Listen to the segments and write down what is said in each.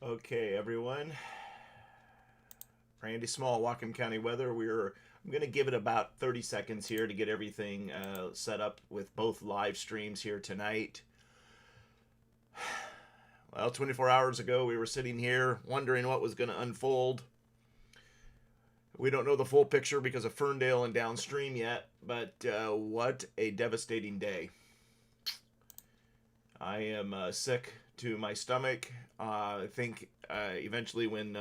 Okay, everyone. Randy Small, Whatcom County weather. I'm going to give it about 30 seconds here to get everything set up with both live streams here tonight. Well, 24 hours ago, we were sitting here wondering what was going to unfold. We don't know the full picture because of Ferndale and downstream yet, but what a devastating day. I am sick to my stomach. I think eventually when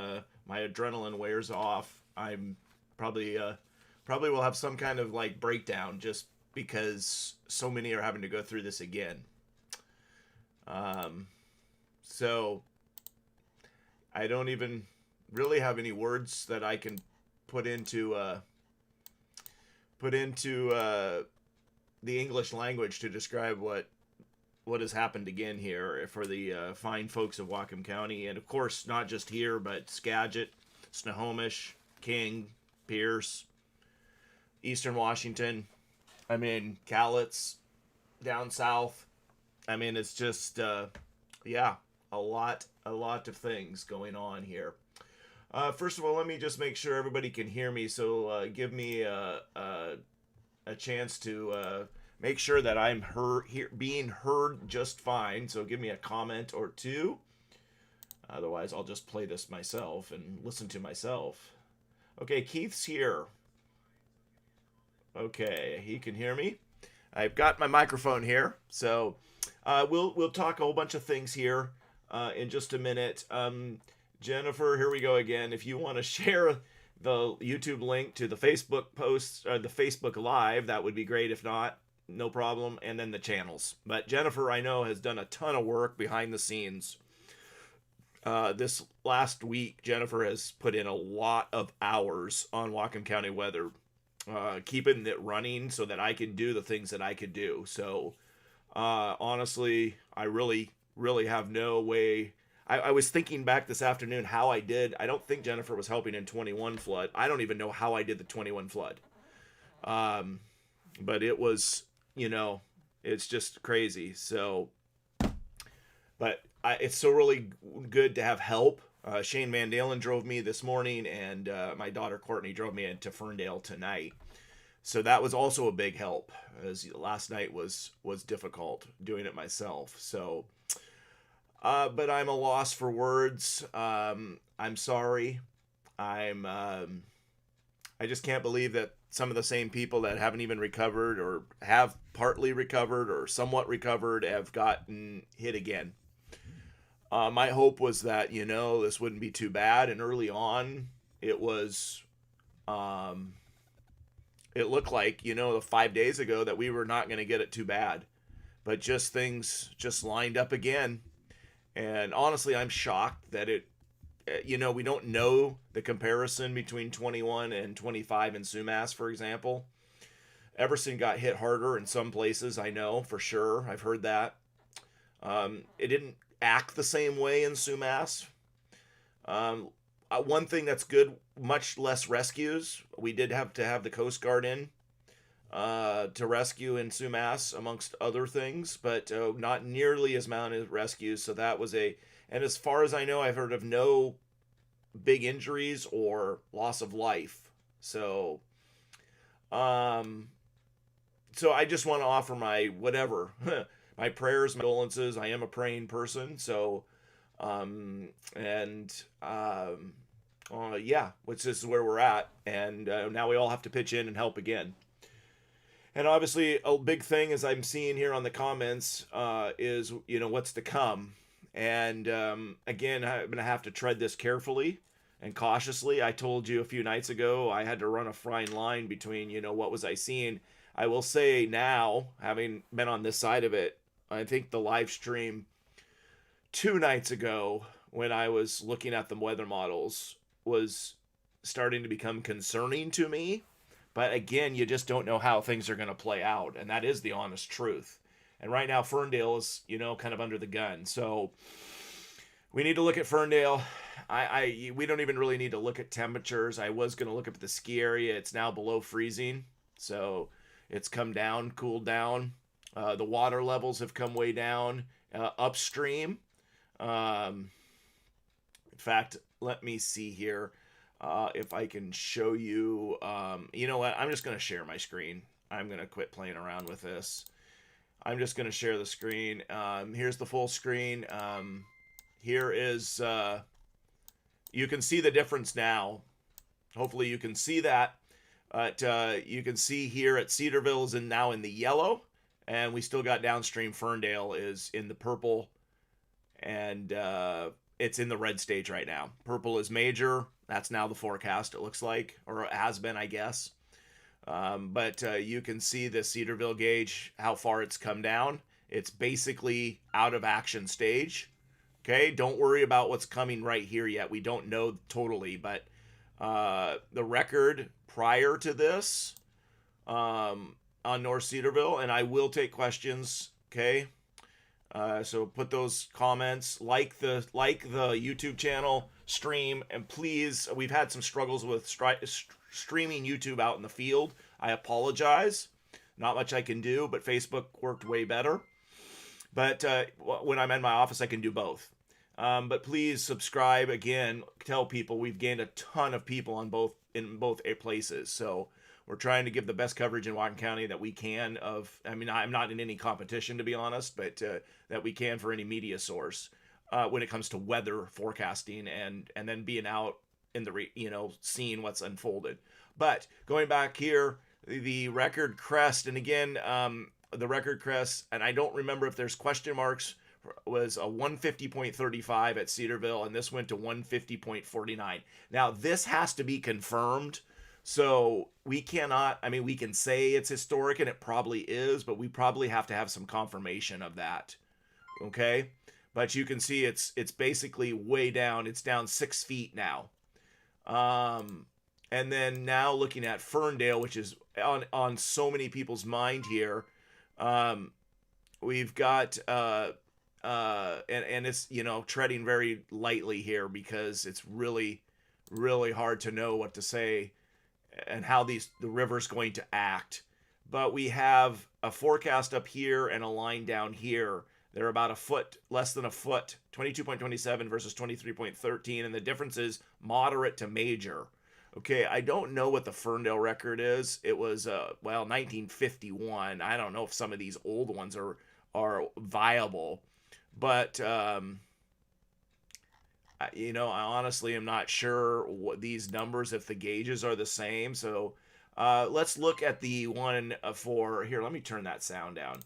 my adrenaline wears off, I'm probably will have some kind of like breakdown just because so many are having to go through this again. So I don't even really have any words that I can put into the English language to describe what has happened again here for the fine folks of Whatcom County, and of course not just here, but Skagit, Snohomish, King, Pierce, Eastern Washington. I mean, Cowlitz, down south. I mean, it's just yeah, a lot of things going on here. First of all, let me just make sure everybody can hear me. So give me a chance to make sure that I'm being heard just fine. So give me a comment or two. Otherwise, I'll just play this myself and listen to myself. Okay, Keith's here. Okay, he can hear me. I've got my microphone here, so we'll talk a whole bunch of things here in just a minute. Jennifer, here we go again. If you want to share the YouTube link to the Facebook post, the Facebook Live, that would be great. If not, no problem. And then the channels. But Jennifer, I know, has done a ton of work behind the scenes. This last week, Jennifer has put in a lot of hours on Whatcom County weather, keeping it running so that I can do the things that I could do. So honestly, I really have no way. I was thinking back this afternoon how I did. I don't think Jennifer was helping in 21 flood. I don't even know how I did the 21 flood. But it was, it's just crazy. So, but it's so really good to have help. Shane Van Dalen drove me this morning, and my daughter Courtney drove me into Ferndale tonight. So that was also a big help, as last night was difficult doing it myself. So, but I'm a loss for words. I'm sorry. I just can't believe that some of the same people that haven't even recovered or have partly recovered or somewhat recovered have gotten hit again. My hope was that, this wouldn't be too bad. And early on, it was, it looked like, the 5 days ago that we were not going to get it too bad. But just things just lined up again. And honestly, I'm shocked that we don't know the comparison between 21 and 25 in Sumas, for example. Everson got hit harder in some places, I know, for sure. I've heard that. It didn't act the same way in Sumas. One thing that's good, much less rescues. We did have to have the Coast Guard in to rescue in Sumas, amongst other things, but not nearly as many rescues. So that was and as far as I know, I've heard of no big injuries or loss of life. So, so I just want to offer my whatever, my prayers, my condolences. I am a praying person. So, yeah, which is where we're at. And now we all have to pitch in and help again. And obviously, a big thing, as I'm seeing here on the comments, is, what's to come. And again, I'm going to have to tread this carefully and cautiously. I told you a few nights ago I had to run a fine line between, what was I seeing. I will say now, having been on this side of it, I think the live stream 2 nights ago when I was looking at the weather models was starting to become concerning to me. But again, you just don't know how things are going to play out. And that is the honest truth. And right now, Ferndale is, kind of under the gun. So We need to look at Ferndale. We don't even really need to look at temperatures. I was going to look up at the ski area. It's now below freezing, so it's come down, cooled down. The water levels have come way down upstream. In fact, let me see here if I can show you. You know what? I'm just going to share my screen. I'm going to quit playing around with this. I'm just going to share the screen. Here's the full screen. Here is, you can see the difference now. Hopefully you can see that. But you can see here at Cedarville is now in the yellow. And we still got downstream Ferndale is in the purple. And it's in the red stage right now. Purple is major. That's now the forecast, it looks like. Or it has been, I guess. But you can see the Cedarville gauge, how far it's come down. It's basically out of action stage. Okay, don't worry about what's coming right here yet. We don't know totally, but the record prior to this on North Cedarville, and I will take questions. Okay, so put those comments, like the YouTube channel, stream, and please. We've had some struggles with streaming YouTube out in the field. I apologize. Not much I can do, but Facebook worked way better. But when I'm in my office, I can do both. But please subscribe. Again, tell people we've gained a ton of people in both places. So we're trying to give the best coverage in Whatcom County that we can. I'm not in any competition, to be honest, but that we can for any media source when it comes to weather forecasting and then being out in the seeing what's unfolded. But going back here, the record crest, and again, the record crest, and I don't remember if there's question marks, was a 150.35 at Cedarville, and this went to 150.49. Now, this has to be confirmed, so we cannot, we can say it's historic, and it probably is, but we probably have to have some confirmation of that, okay? But you can see it's basically way down. It's down 6 feet now. And then now looking at Ferndale, which is on so many people's mind here, we've got and it's treading very lightly here because it's really, really hard to know what to say and how the river's going to act. But we have a forecast up here and a line down here. They're about a foot, less than a foot, 22.27 versus 23.13, and the difference is moderate to major. Okay, I don't know what the Ferndale record is. It was 1951. I don't know if some of these old ones are viable, but I honestly am not sure what these numbers, if the gauges are the same. So let's look at the one for here. Let me turn that sound down.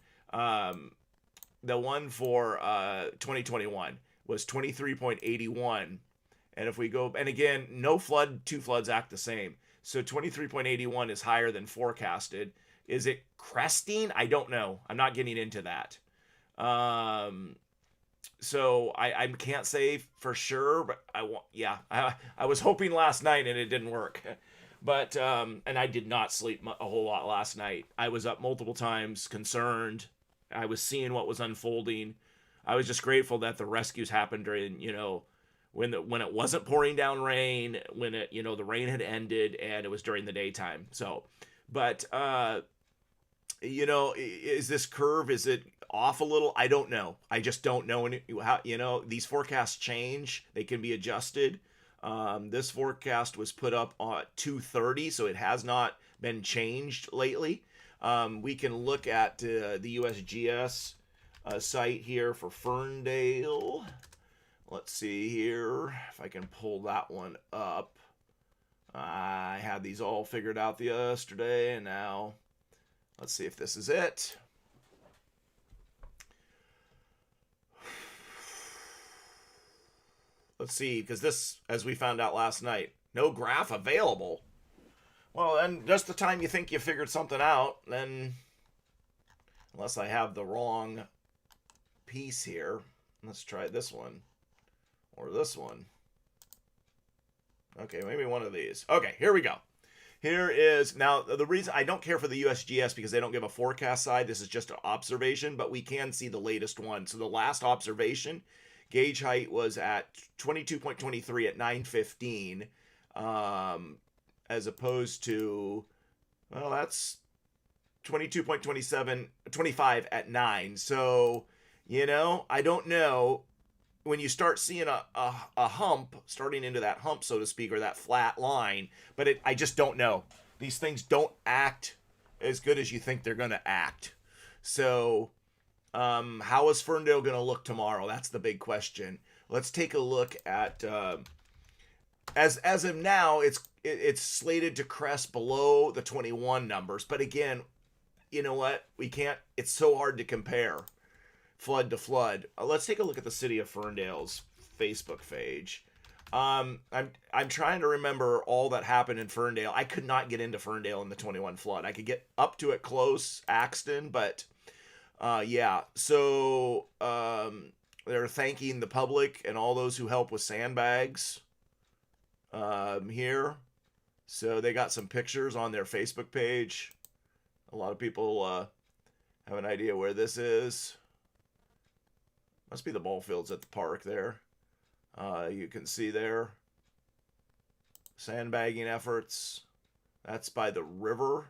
The one for 2021 was 23.81. And if we go, and again, no flood, two floods act the same. So 23.81 is higher than forecasted. Is it cresting? I don't know. I'm not getting into that. So I can't say for sure, but I was hoping last night and it didn't work. But, and I did not sleep a whole lot last night. I was up multiple times, concerned. I was seeing what was unfolding. I was just grateful that the rescues happened during, when it wasn't pouring down rain, when it, the rain had ended and it was during the daytime. So, but, is this curve, is it off a little? I don't know. I just don't know how, these forecasts change. They can be adjusted. This forecast was put up at 2:30, so it has not been changed lately. We can look at the USGS site here for Ferndale. Let's see here if I can pull that one up. I had these all figured out yesterday, and now let's see if this is it. Let's see, because this, as we found out last night, no graph available. Well, then just the time you think you figured something out, then, unless I have the wrong piece here, let's try this one. Or this one. Okay, maybe one of these. Okay, here we go. Here is, now the reason I don't care for the USGS because they don't give a forecast side. This is just an observation, but we can see the latest one. So the last observation Gauge height was at 22.23 at 9:15, as opposed to, well, that's 22.25 at 9. So, I don't know. When you start seeing a hump starting into that hump, so to speak, or that flat line, but I just don't know. These things don't act as good as you think they're going to act. So, how is Ferndale going to look tomorrow? That's the big question. Let's take a look at, as of now, it's slated to crest below the 21 numbers. But again, you know what? We can't. It's so hard to compare flood to flood. Let's take a look at the city of Ferndale's Facebook page. I'm trying to remember all that happened in Ferndale. I could not get into Ferndale in the 21 flood. I could get up to it close, Axton, but yeah. So they're thanking the public and all those who help with sandbags here. So they got some pictures on their Facebook page. A lot of people have an idea where this is. Must be the ball fields at the park there. You can see there. Sandbagging efforts. That's by the river.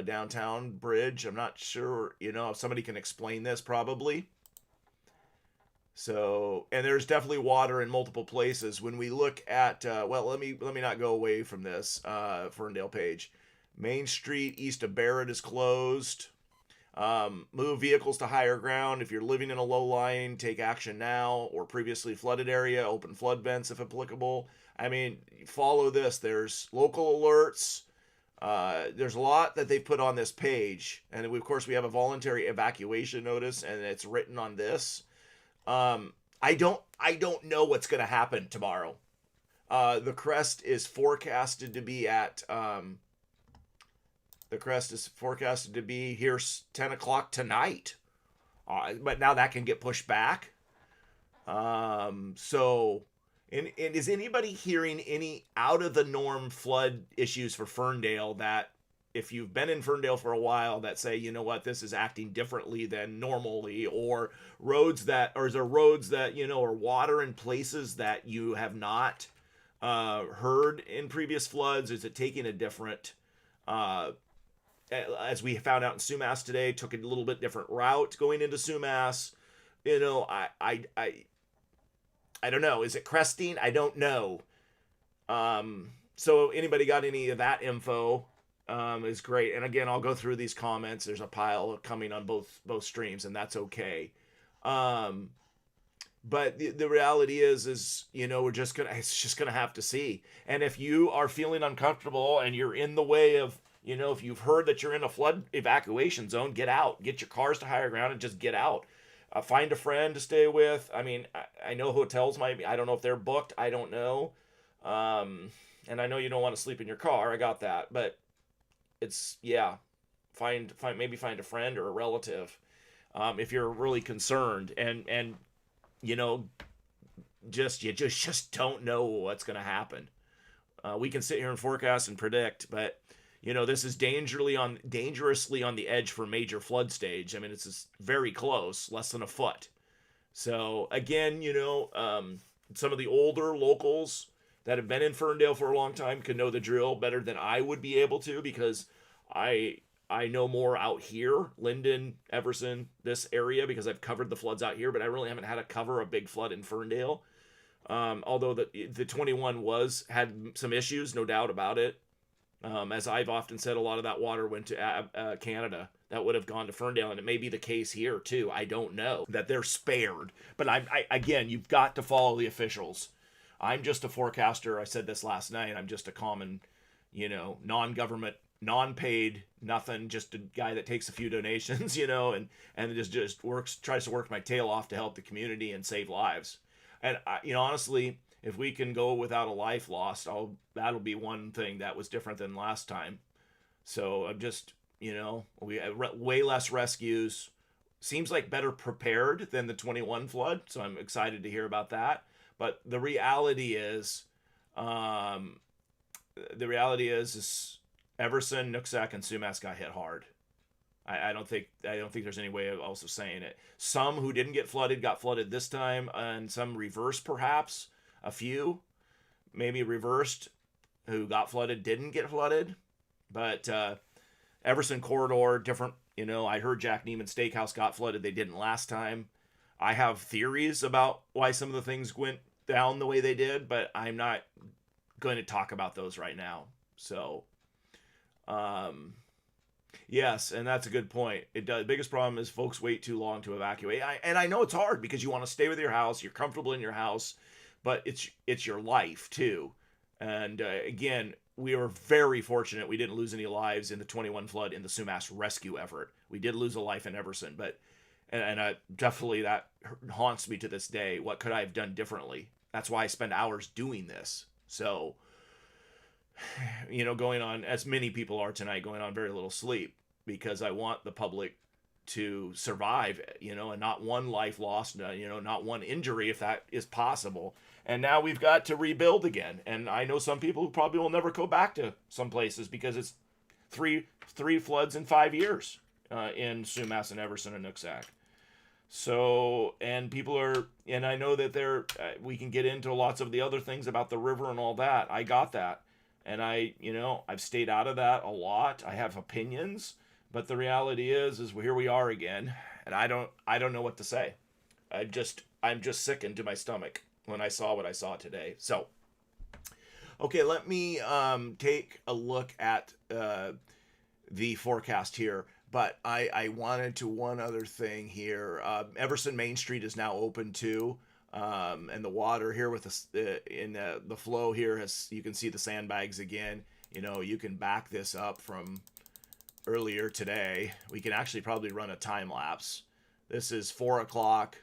Downtown bridge. I'm not sure, if somebody can explain this, probably. So, and there's definitely water in multiple places. When we look at, well, let me not go away from this Ferndale page. Main Street east of Barrett is closed. Move vehicles to higher ground. If you're living in a low line, take action now, or previously flooded area, open flood vents if applicable. I mean, follow this. There's local alerts. There's a lot that they put on this page. And of course, we have a voluntary evacuation notice, and it's written on this. I don't know what's going to happen tomorrow. The crest is forecasted to be at, here 10 o'clock tonight. But now that can get pushed back. So, and is anybody hearing any out of the norm flood issues for Ferndale that, if you've been in Ferndale for a while, that say, you know what, this is acting differently than normally, or is there roads that, are water in places that you have not heard in previous floods? Is it taking a different, as we found out in Sumas today, took a little bit different route going into Sumas? I don't know. Is it cresting? I don't know. So anybody got any of that info? Is great. And again, I'll go through these comments. There's a pile coming on both streams, and that's okay. But the reality is it's just gonna have to see. And if you are feeling uncomfortable and you're in the way of, if you've heard that you're in a flood evacuation zone, get out, get your cars to higher ground and just get out. Find a friend to stay with. I mean, I know hotels might be, I don't know if they're booked. I don't know. And I know you don't want to sleep in your car. I got that, but it's, yeah, find maybe find a friend or a relative, if you're really concerned, and you just don't know what's going to happen. We can sit here and forecast and predict, but this is dangerously on the edge for major flood stage. I mean, it's very close, less than a foot. So again, some of the older locals that have been in Ferndale for a long time can know the drill better than I would be able to, because I know more out here, Linden, Everson, this area, because I've covered the floods out here, but I really haven't had to cover a big flood in Ferndale. Although the 21 had some issues, no doubt about it. As I've often said, a lot of that water went to Canada. That would have gone to Ferndale, and it may be the case here too. I don't know that they're spared, but again, you've got to follow the officials. I'm just a forecaster. I said this last night. I'm just a common, non-government, non-paid, nothing, just a guy that takes a few donations, and just tries to work my tail off to help the community and save lives. And honestly, if we can go without a life lost, that'll be one thing that was different than last time. So I'm just, we have way less rescues. Seems like better prepared than the 21 flood. So I'm excited to hear about that. But the reality is Everson, Noosack, and Sumas got hit hard. I don't think there's any way of also saying it. Some who didn't get flooded got flooded this time, and some reversed perhaps. A few maybe reversed who got flooded didn't get flooded, but Everson corridor different. I heard Jack Neiman Steakhouse got flooded. They didn't last time. I have theories about why some of the things went down the way they did, but I'm not going to talk about those right now. So, yes, and that's a good point. It does. The biggest problem is folks wait too long to evacuate. I know it's hard because you want to stay with your house. You're comfortable in your house, but it's your life too. And again, we were very fortunate we didn't lose any lives in the 21 flood in the Sumas rescue effort. We did lose a life in Everson, but definitely that haunts me to this day. What could I have done differently? That's why I spend hours doing this. So, going on, as many people are tonight, going on very little sleep because I want the public to survive, and not one life lost, not one injury if that is possible. And now we've got to rebuild again. And I know some people who probably will never go back to some places because it's three floods in 5 years in Sumas and Everson and Noosack. So, and people are, and I know that we can get into lots of the other things about the river and all that. I got that. And I've stayed out of that a lot. I have opinions, but the reality is here we are again. And I don't know what to say. I'm just sickened to my stomach when I saw what I saw today. So, okay, let me take a look at the forecast here. But I wanted to one other thing here. Everson Main Street is now open too, and the water here with the flow here you can see the sandbags again. You can back this up from earlier today. We can actually probably run a time lapse. This is 4 o'clock.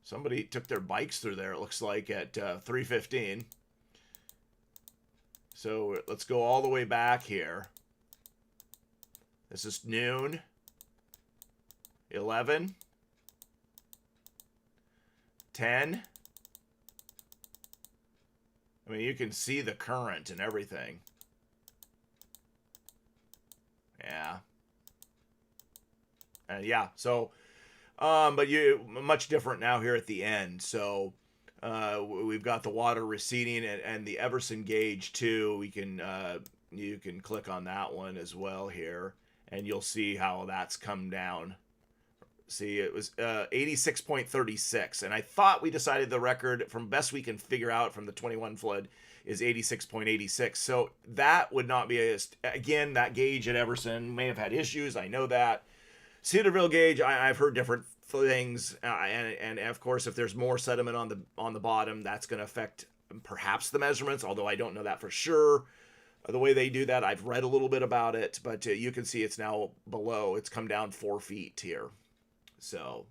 Somebody took their bikes through there, it looks like, at 3:15. So let's go all the way back here. This is noon, 11, 10. I mean, you can see the current and everything. Yeah. Yeah, so... but much different now here at the end. So we've got the water receding and the Everson gauge too. You can click on that one as well here, and you'll see how that's come down. See, it was 86.36, and I thought we decided the record from best we can figure out from the 21 flood is 86.86. So that would not be again, that gauge at Everson may have had issues. I know that. Cedarville gauge, I've heard different things, and of course, if there's more sediment on the bottom, that's going to affect perhaps the measurements. Although I don't know that for sure. The way they do that, I've read a little bit about it, but you can see it's now below. It's come down 4 feet here. So,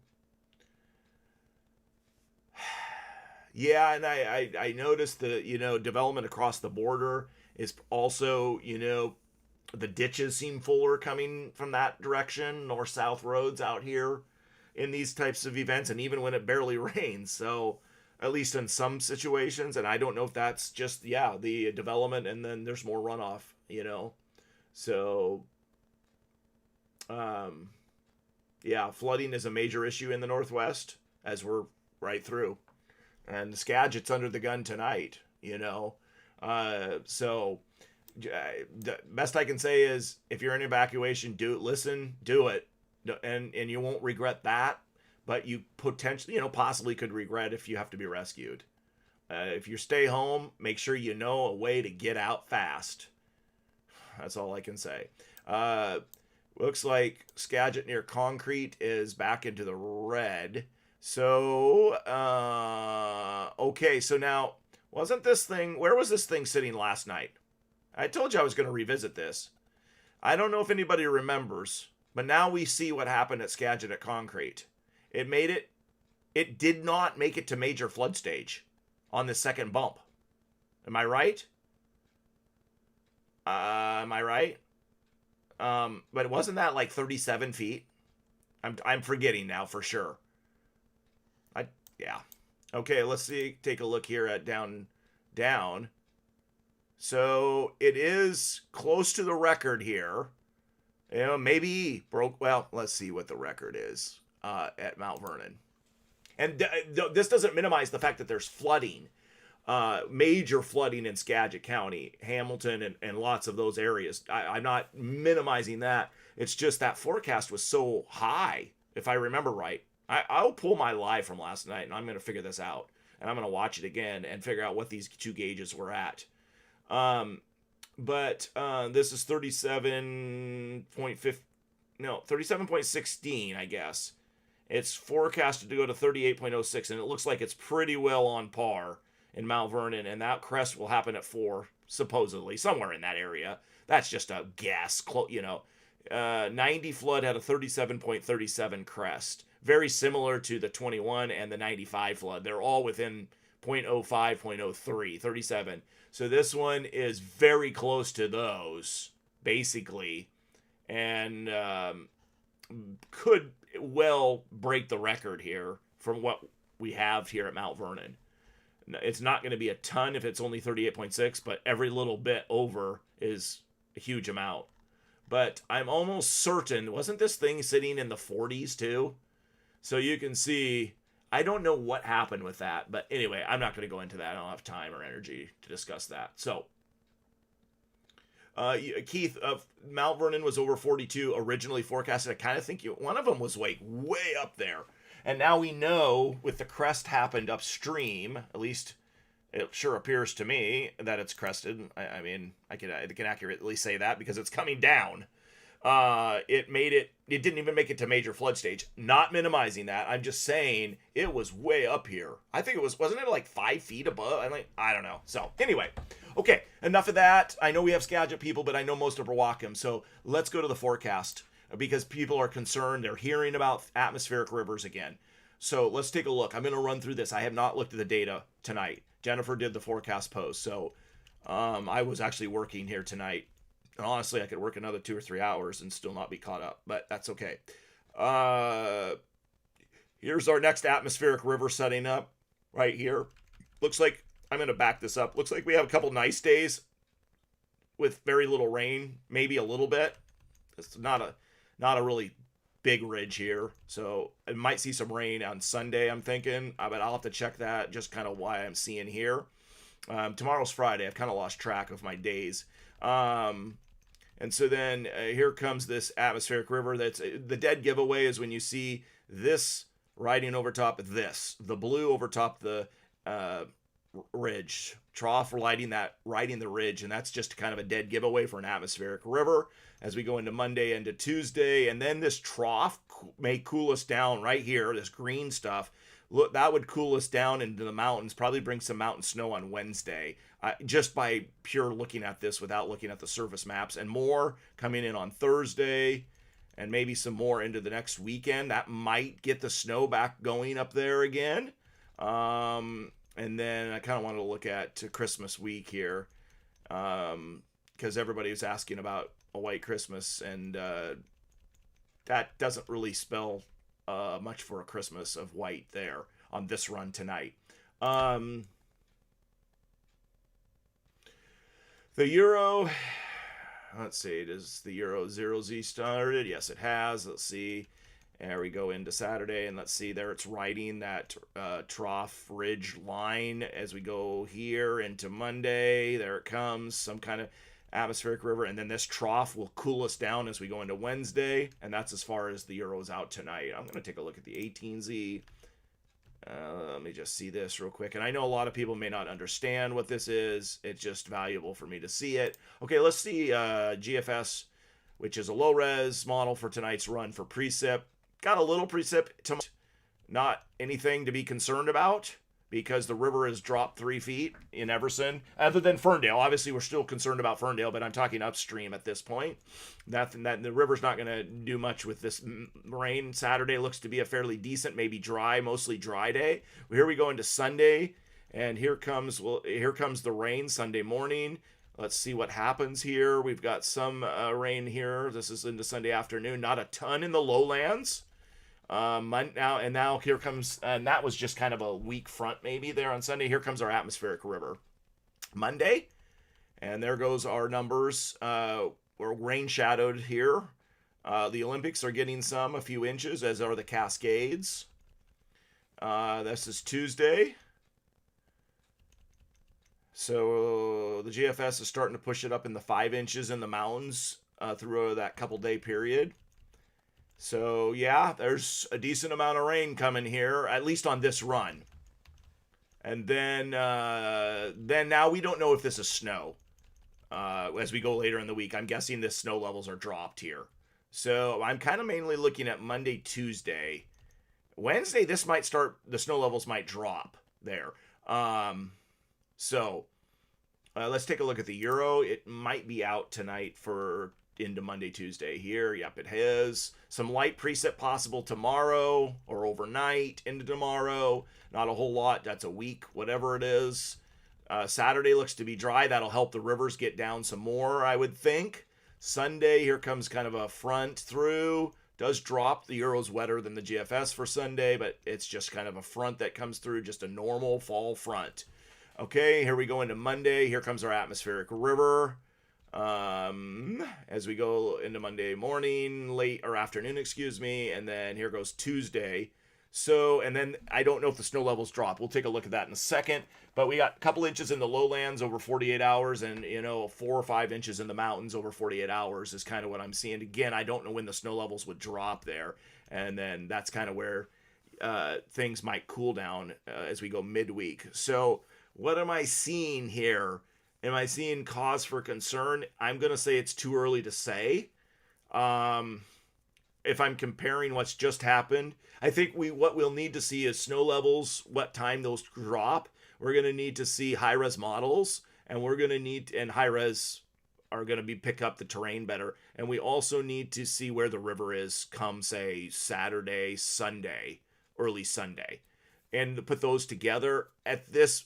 yeah, and I noticed the development across the border is also the ditches seem fuller coming from that direction, north-south roads out here in these types of events, and even when it barely rains. So, at least in some situations, and I don't know if that's just, the development and then there's more runoff, So, flooding is a major issue in the Northwest, as we're right through. And Skagit's under the gun tonight, So... the best I can say is if you're in evacuation, do it, and you won't regret that, but you potentially possibly could regret if you have to be rescued. If you stay home, make sure you know a way to get out fast. That's all I can say. Looks like Skagit near Concrete is back into the red. So okay, so now where was this thing sitting last night? I told you I was going to revisit this. I don't know if anybody remembers, but now we see what happened at Skagit at Concrete. It did not make it to major flood stage on the second bump. Am I right? But wasn't that like 37 feet? I'm forgetting now for sure. Okay, let's take a look here at down. So it is close to the record here. Maybe broke. Well, let's see what the record is at Mount Vernon. And this doesn't minimize the fact that there's flooding, major flooding in Skagit County, Hamilton, and lots of those areas. I'm not minimizing that. It's just that forecast was so high, if I remember right. I'll pull my live from last night, and I'm going to figure this out. And I'm going to watch it again and figure out what these two gauges were at. But this is 37.16, I guess. It's forecasted to go to 38.06, and it looks like it's pretty well on par in Mount Vernon, and that crest will happen at 4, supposedly, somewhere in that area. That's just a guess, 90 flood had a 37.37 crest. Very similar to the 21 and the 95 flood. They're all within 0.05, 0.03, 37. So this one is very close to those, basically, and could well break the record here from what we have here at Mount Vernon. It's not going to be a ton if it's only 38.6, but every little bit over is a huge amount. But I'm almost certain, wasn't this thing sitting in the 40s too? So you can see, I don't know what happened with that. But anyway, I'm not going to go into that. I don't have time or energy to discuss that. So, Keith, Mount Vernon was over 42 originally forecasted. I kind of think one of them was like way up there. And now we know with the crest happened upstream, at least it sure appears to me that it's crested. I mean, I can accurately say that because it's coming down. It didn't even make it to major flood stage. Not minimizing that. I'm just saying it was way up here. I think wasn't it like 5 feet above? I don't know. So anyway, okay, enough of that. I know we have Skagit people, but I know most of Whatcom. So let's go to the forecast because people are concerned. They're hearing about atmospheric rivers again. So let's take a look. I'm going to run through this. I have not looked at the data tonight. Jennifer did the forecast post. So I was actually working here tonight. And honestly, I could work another 2 or 3 hours and still not be caught up, but that's okay. Here's our next atmospheric river setting up right here. Looks like, I'm going to back this up. Looks like we have a couple nice days with very little rain, maybe a little bit. It's not a really big ridge here, so I might see some rain on Sunday, I'm thinking, but I'll have to check that, just kind of why I'm seeing here. Tomorrow's Friday. I've kind of lost track of my days. And so then here comes this atmospheric river. That's the dead giveaway is when you see this riding over top of this, the blue over top the ridge, trough riding the ridge, and that's just kind of a dead giveaway for an atmospheric river as we go into Monday into Tuesday. And then this trough may cool us down right here, this green stuff. Look, that would cool us down into the mountains, probably bring some mountain snow on Wednesday, just by pure looking at this without looking at the surface maps, and more coming in on Thursday, and maybe some more into the next weekend. That might get the snow back going up there again. And then I kind of wanted to look at Christmas week here, because everybody was asking about a white Christmas, and that doesn't really spell much for a Christmas of white there on this run tonight. The Euro, let's see, does the Euro 0Z started? Yes, it has. Let's see. There we go into Saturday, and let's see there it's riding that trough ridge line as we go here into Monday. There it comes, some kind of atmospheric river, and then this trough will cool us down as we go into Wednesday, and that's as far as the Euro's out tonight. I'm going to take a look at the 18Z. Let me just see this real quick, and I know a lot of people may not understand what this is. It's just valuable for me to see it. Okay, let's see GFS, which is a low-res model for tonight's run for precip. Got a little precip, not anything to be concerned about, because the river has dropped 3 feet in Everson, other than Ferndale. Obviously, we're still concerned about Ferndale, but I'm talking upstream at this point. That the river's not going to do much with this rain. Saturday looks to be a fairly decent, maybe dry, mostly dry day. Well, here we go into Sunday, and here comes the rain Sunday morning. Let's see what happens here. We've got some rain here. This is into Sunday afternoon. Not a ton in the lowlands. Now here comes, and that was just kind of a weak front maybe there on Sunday. Here comes our atmospheric river. Monday, and there goes our numbers. We're rain shadowed here. The Olympics are getting a few inches, as are the Cascades. This is Tuesday. So the GFS is starting to push it up in the 5 inches in the mountains through that couple-day period. So yeah, there's a decent amount of rain coming here, at least on this run. And then now we don't know if this is snow. As we go later in the week, I'm guessing the snow levels are dropped here. So I'm kind of mainly looking at Monday, Tuesday. Wednesday, the snow levels might drop there. So let's take a look at the Euro. It might be out tonight for into Monday, Tuesday here. Yep, it has. Some light precip possible tomorrow or overnight into tomorrow. Not a whole lot. That's a week, whatever it is. Saturday looks to be dry. That'll help the rivers get down some more, I would think. Sunday, here comes kind of a front through. Does drop. The Euro's wetter than the GFS for Sunday, but it's just kind of a front that comes through, just a normal fall front. Okay, here we go into Monday. Here comes our atmospheric river. As we go into Monday morning, late or afternoon, and then here goes Tuesday. So, and then I don't know if the snow levels drop. We'll take a look at that in a second. But we got a couple inches in the lowlands over 48 hours and, 4 or 5 inches in the mountains over 48 hours is kind of what I'm seeing. Again, I don't know when the snow levels would drop there. And then that's kind of where things might cool down as we go midweek. So what am I seeing here? Am I seeing cause for concern? I'm going to say it's too early to say. If I'm comparing what's just happened, I think what we'll need to see is snow levels, what time those drop. We're going to need to see high-res models, and high-res are going to pick up the terrain better. And we also need to see where the river is come, say, Saturday, Sunday, early Sunday. And to put those together at this,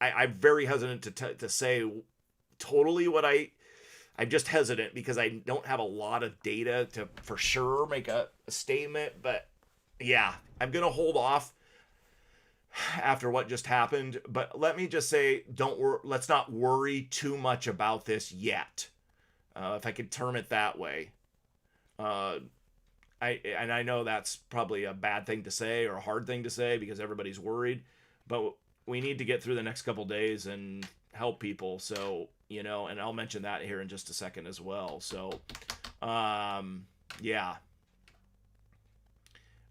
I'm very hesitant to say totally what I'm just hesitant because I don't have a lot of data to for sure make a statement. But yeah, I'm going to hold off after what just happened. But let me just say, let's not worry too much about this yet. If I could term it that way. I know that's probably a bad thing to say or a hard thing to say because everybody's worried. But we need to get through the next couple days and help people. So, and I'll mention that here in just a second as well. So, yeah.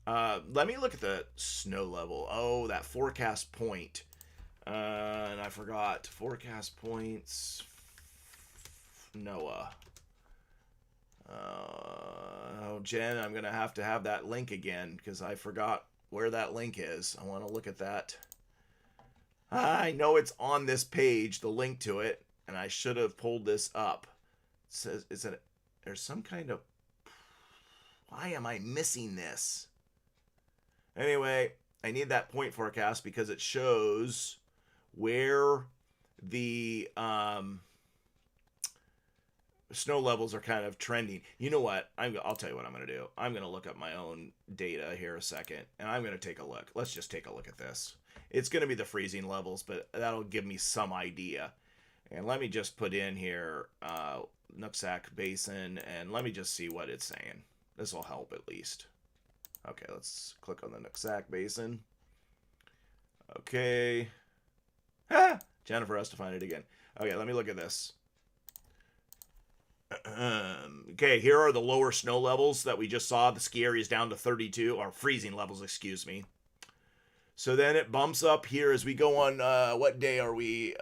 Let me look at the snow level. Oh, that forecast point. And I forgot. Forecast points. NOAA. Oh, Jen, I'm going to have that link again because I forgot where that link is. I want to look at that. I know it's on this page, the link to it, and I should have pulled this up. It says, there's some kind of, why am I missing this? Anyway, I need that point forecast because it shows where the snow levels are kind of trending. You know what? I'll tell you what I'm going to do. I'm going to look up my own data here a second, and I'm going to take a look. Let's just take a look at this. It's going to be the freezing levels, but that'll give me some idea. And let me just put in here Noosack Basin, and let me just see what it's saying. This will help at least. Okay, let's click on the Noosack Basin. Okay. Jennifer has to find it again. Okay, let me look at this. Okay, here are the lower snow levels that we just saw. The ski area is down to 32, or freezing levels, excuse me. So then it bumps up here as we go on. What day are we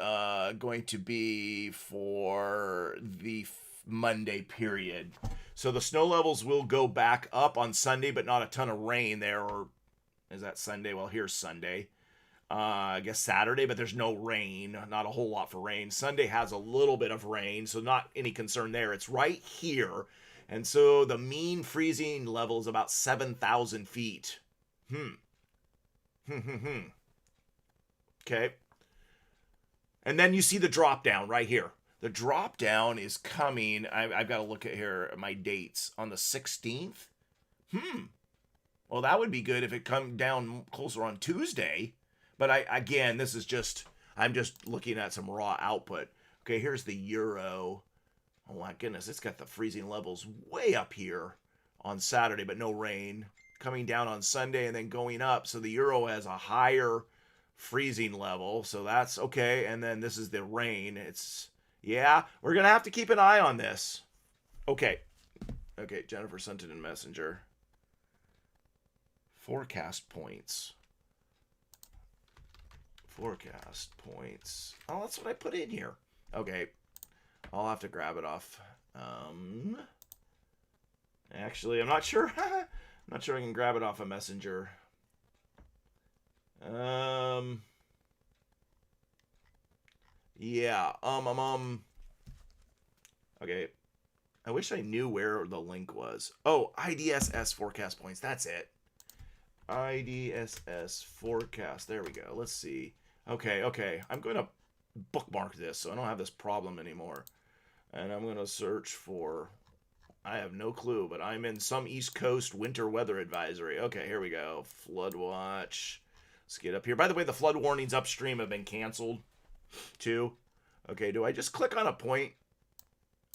going to be for the Monday period? So the snow levels will go back up on Sunday, but not a ton of rain there. Or is that Sunday? Well, here's Sunday. I guess Saturday, but there's no rain. Not a whole lot for rain. Sunday has a little bit of rain, so not any concern there. It's right here. And so the mean freezing level is about 7,000 feet. Okay. And then you see the drop down right here. The drop down is coming. I've got to look at here at my dates on the 16th. Well, that would be good if it come down closer on Tuesday. But again, this is I'm just looking at some raw output. Okay, here's the Euro. Oh my goodness, it's got the freezing levels way up here. on Saturday, but no rain. Coming down on Sunday and then going up. So the Euro has a higher freezing level. So that's okay. And then this is the rain. Yeah, we're going to have to keep an eye on this. Okay. Okay, Jennifer sent it in Messenger. Forecast points. Forecast points. Oh, that's what I put in here. Okay. I'll have to grab it off. Actually, I'm not sure. I'm not sure I can grab it off a Messenger. Yeah. Okay. I wish I knew where the link was. Oh, IDSS forecast points. That's it. IDSS forecast. There we go. Let's see. Okay. I'm going to bookmark this so I don't have this problem anymore. And I'm going to search for... I have no clue, but I'm in some East Coast winter weather advisory. Okay, here we go. Flood watch. Let's get up here. By the way, the flood warnings upstream have been canceled, too. Okay, do I just click on a point?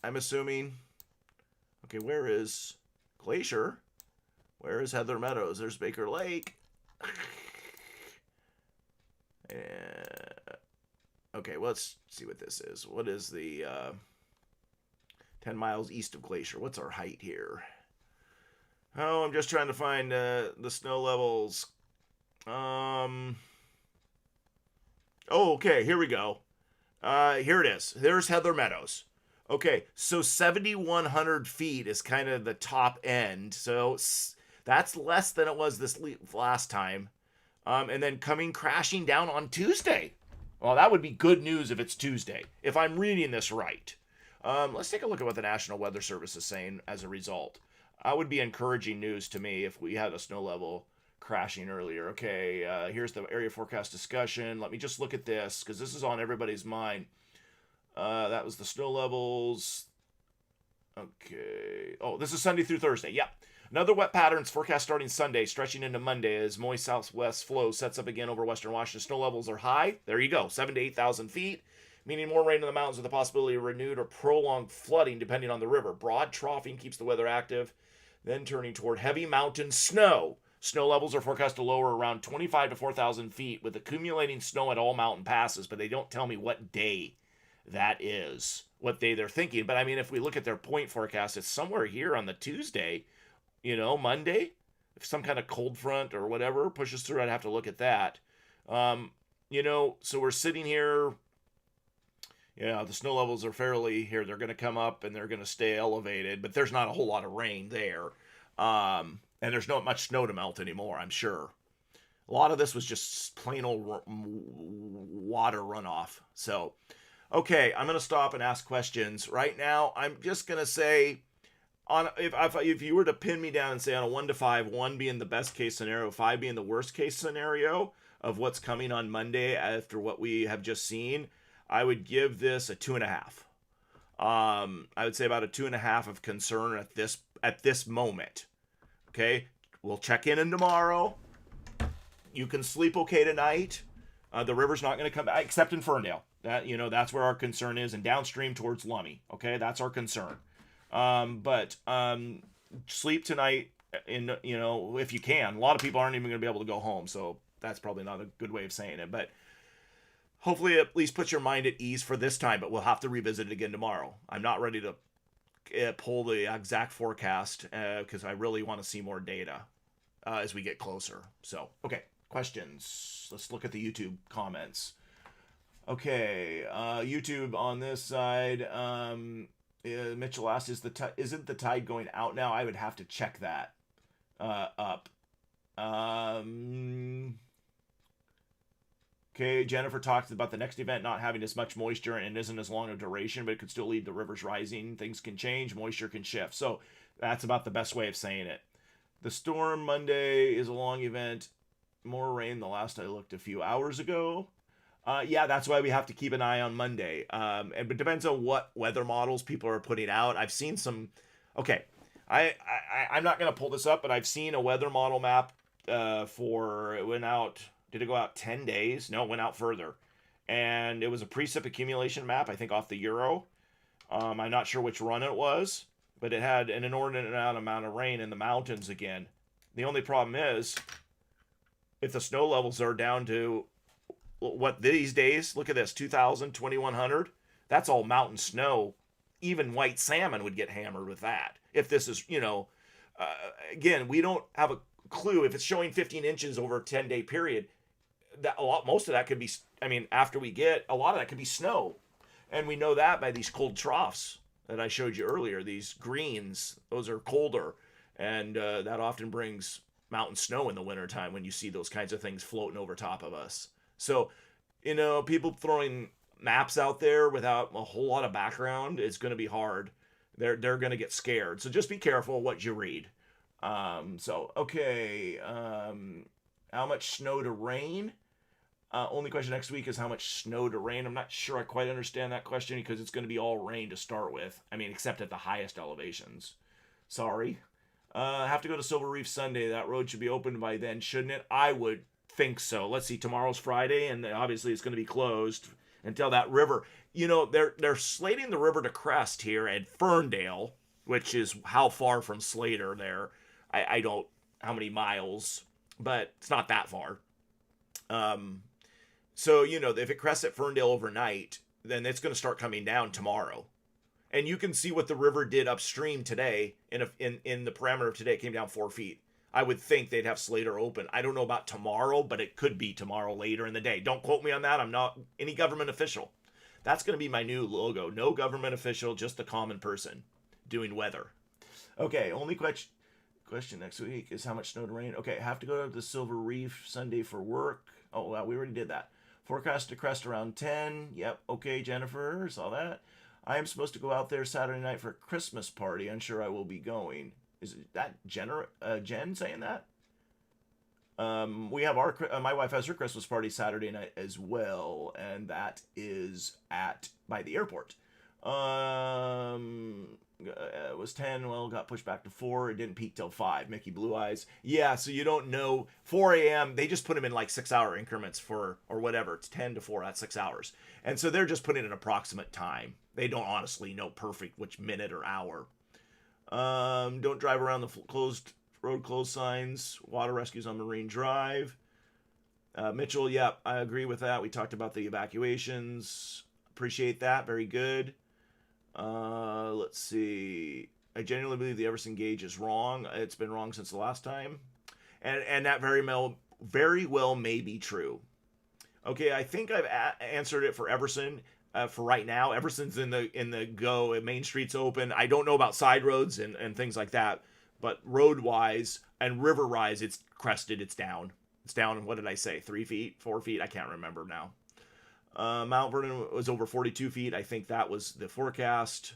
I'm assuming. Okay, where is Glacier? Where is Heather Meadows? There's Baker Lake. Okay, well, let's see what this is. What is the... 10 miles east of Glacier. What's our height here? Oh, I'm just trying to find the snow levels. Oh, okay, here we go. Here it is. There's Heather Meadows. Okay, so 7,100 feet is kind of the top end. So that's less than it was this last time. And then coming crashing down on Tuesday. Well, that would be good news if it's Tuesday, if I'm reading this right. Let's take a look at what the National Weather Service is saying as a result. That would be encouraging news to me if we had a snow level crashing earlier. Okay, here's the area forecast discussion. Let me just look at this because this is on everybody's mind. That was the snow levels. Okay. Oh, this is Sunday through Thursday. Yep. Another wet patterns forecast starting Sunday, stretching into Monday as moist southwest flow sets up again over western Washington. Snow levels are high. There you go, 7,000 to 8,000 feet. Meaning more rain in the mountains with the possibility of renewed or prolonged flooding depending on the river. Broad troughing keeps the weather active, then turning toward heavy mountain snow. Snow levels are forecast to lower around 25 to 4,000 feet with accumulating snow at all mountain passes, but they don't tell me what day that is, what day they're thinking. But I mean, if we look at their point forecast, it's somewhere here on the Tuesday, Monday. If some kind of cold front or whatever pushes through, I'd have to look at that. So we're sitting here... Yeah, the snow levels are fairly here. They're going to come up and they're going to stay elevated, but there's not a whole lot of rain there. And there's not much snow to melt anymore, I'm sure. A lot of this was just plain old water runoff. So, okay, I'm going to stop and ask questions. Right now, I'm just going to say, if you were to pin me down and say on a 1 to 5, 1 being the best case scenario, 5 being the worst case scenario of what's coming on Monday after what we have just seen, I would give this a 2.5. I would say about a 2.5 of concern at this moment. Okay, we'll check in tomorrow. You can sleep okay tonight. The river's not going to come back, except in Ferndale. That's where our concern is, and downstream towards Lummi. Okay, that's our concern. But sleep tonight, if you can. A lot of people aren't even going to be able to go home, so that's probably not a good way of saying it, but. Hopefully at least puts your mind at ease for this time, but we'll have to revisit it again tomorrow. I'm not ready to pull the exact forecast because I really want to see more data as we get closer. So, okay, questions. Let's look at the YouTube comments. Okay, YouTube on this side. Mitchell asked, isn't the tide going out now? I would have to check that up. Okay, Jennifer talked about the next event not having as much moisture and isn't as long a duration, but it could still lead to rivers rising. Things can change, moisture can shift. So that's about the best way of saying it. The storm Monday is a long event. More rain the last I looked a few hours ago. Yeah, that's why we have to keep an eye on Monday. And it depends on what weather models people are putting out. I've seen some... Okay, I'm not going to pull this up, but I've seen a weather model map it went out... Did it go out 10 days? No, it went out further. And it was a precip accumulation map, I think off the Euro. I'm not sure which run it was. but it had an inordinate amount of rain in the mountains again. The only problem is, if the snow levels are down to what these days, look at this, 2,000, 2,100, that's all mountain snow. Even white salmon would get hammered with that. If this is, uh, again, we don't have a clue. If it's showing 15 inches over a 10-day period, most of that could be, after we get, a lot of that could be snow. And we know that by these cold troughs that I showed you earlier, these greens, those are colder. And that often brings mountain snow in the wintertime when you see those kinds of things floating over top of us. So, people throwing maps out there without a whole lot of background, it's going to be hard. They're going to get scared. So just be careful what you read. Okay. How much snow to rain? Only question next week is how much snow to rain. I'm not sure I quite understand that question because it's going to be all rain to start with. Except at the highest elevations. Sorry. Have to go to Silver Reef Sunday. That road should be open by then, shouldn't it? I would think so. Let's see. Tomorrow's Friday, and obviously it's going to be closed until that river. They're slating the river to crest here at Ferndale, which is how far from Slater there. I don't how many miles, but it's not that far. So if it crests at Ferndale overnight, then it's going to start coming down tomorrow. And you can see what the river did upstream today. In the parameter of today, it came down 4 feet. I would think they'd have Slater open. I don't know about tomorrow, but it could be tomorrow later in the day. Don't quote me on that. I'm not any government official. That's going to be my new logo. No government official, just a common person doing weather. Okay, only question next week is how much snow to rain. Okay, have to go to the Silver Reef Sunday for work. Oh, well, we already did that. Forecast to crest around 10. Yep, okay, Jennifer, saw that. I am supposed to go out there Saturday night for a Christmas party. Unsure I will be going. Is that Jen saying that? We have my wife has her Christmas party Saturday night as well, and that is by the airport. It was 10, well, got pushed back to 4. It didn't peak till 5. Mickey Blue Eyes. Yeah, so you don't know. 4 a.m., they just put them in like 6-hour increments or whatever. It's 10 to 4, that's 6 hours. And so they're just putting an approximate time. They don't honestly know perfect which minute or hour. Don't drive around the road closed signs. Water rescues on Marine Drive. Mitchell, yep, I agree with that. We talked about the evacuations. Appreciate that. Very good. Let's see. I genuinely believe the Everson gauge is wrong. It's been wrong since the last time. And that very well may be true. Okay, I think I've answered it for Everson. For right now, Everson's in the go. Main Street's open. I don't know about side roads and things like that, but road wise and river wise, it's crested. It's down. It's down. What did I say? 3 feet, 4 feet? I can't remember now. Mount Vernon was over 42 feet. I think that was the forecast.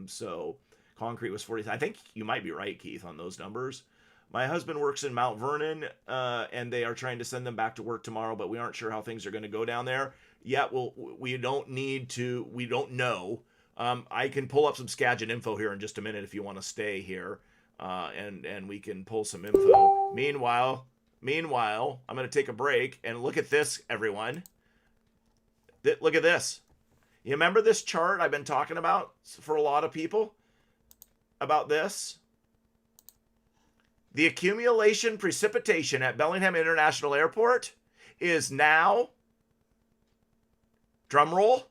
So concrete was 40. I think you might be right, Keith, on those numbers. My husband works in Mount Vernon, and they are trying to send them back to work tomorrow, but we aren't sure how things are going to go down there. Yeah, well, we don't know. I can pull up some Skagit info here in just a minute if you want to stay here, and we can pull some info. Meanwhile, I'm going to take a break and look at this, everyone. Look at this. You remember this chart I've been talking about for a lot of people? About this? The accumulation precipitation at Bellingham International Airport is now, drumroll,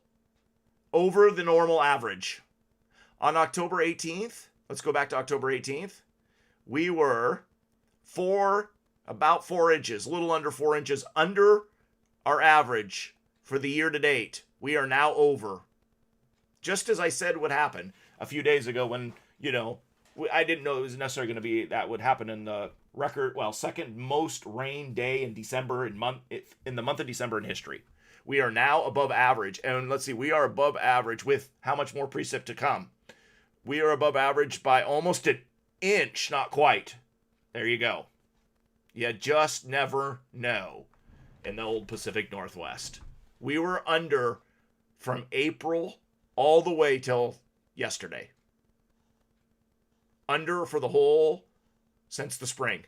over the normal average. On October 18th, let's go back to October 18th, we were about 4 inches, a little under 4 inches under our average for the year to date. We are now over. Just as I said would happen a few days ago when, I didn't know it was necessarily going to be that would happen in the second most rain day in December in the month of December in history. We are now above average. And let's see, we are above average with how much more precip to come? We are above average by almost an inch, not quite. There you go. You just never know in the old Pacific Northwest. We were under from April all the way till yesterday. Under for the whole since the spring.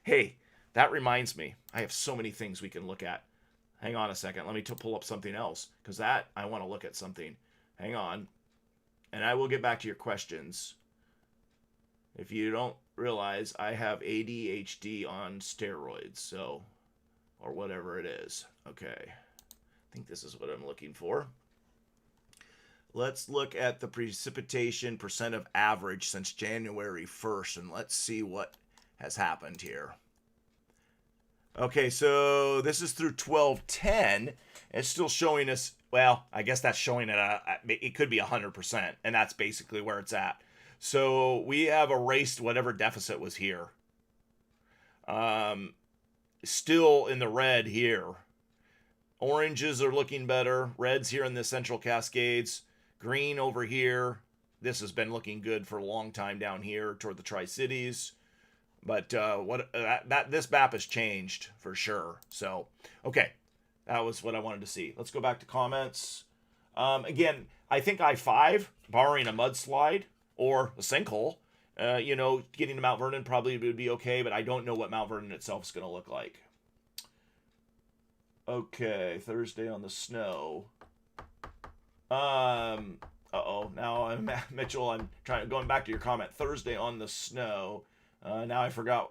Hey, that reminds me. I have so many things we can look at. Hang on a second. Let me pull up something else because I want to look at something. Hang on. And I will get back to your questions. If you don't realize, I have ADHD on steroids, so, or whatever it is. Okay. I think this is what I'm looking for. Let's look at the precipitation percent of average since January 1st, and let's see what has happened here. Okay, so this is through 12/10. It's still showing us, well, I guess that's showing it could be 100%, and that's basically where it's at. So we have erased whatever deficit was here. Still in the red here. Oranges are looking better. Reds here in the Central Cascades. Green over here. This has been looking good for a long time down here toward the Tri-Cities. But this map has changed for sure. So, okay. That was what I wanted to see. Let's go back to comments. Again, I think I-5, barring a mudslide or a sinkhole, getting to Mount Vernon probably would be okay, but I don't know what Mount Vernon itself is going to look like. Okay, Thursday on the snow. Uh-oh, now I'm Mitchell, I'm going back to your comment. Thursday on the snow. Now I forgot.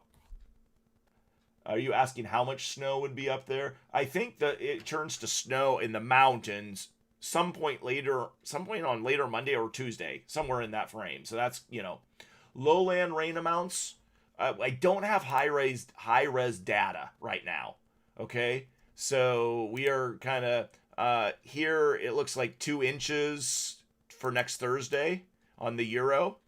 Are you asking how much snow would be up there? I think that it turns to snow in the mountains some point on later Monday or Tuesday, somewhere in that frame. So that's, lowland rain amounts. I don't have high res data right now. Okay. So we are kind of, here it looks like 2 inches for next Thursday on the Euro.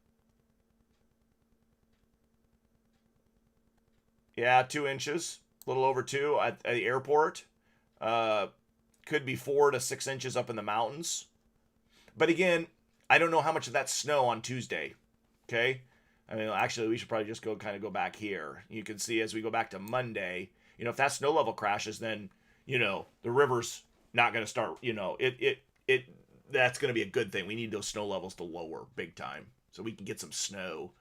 Yeah, 2 inches, a little over 2 at the airport. Could be 4 to 6 inches up in the mountains. But again, I don't know how much of that's snow on Tuesday. Okay? I mean, actually, we should probably just go back here. You can see as we go back to Monday, if that snow level crashes, then, the river's not going to start, that's going to be a good thing. We need those snow levels to lower big time so we can get some snow.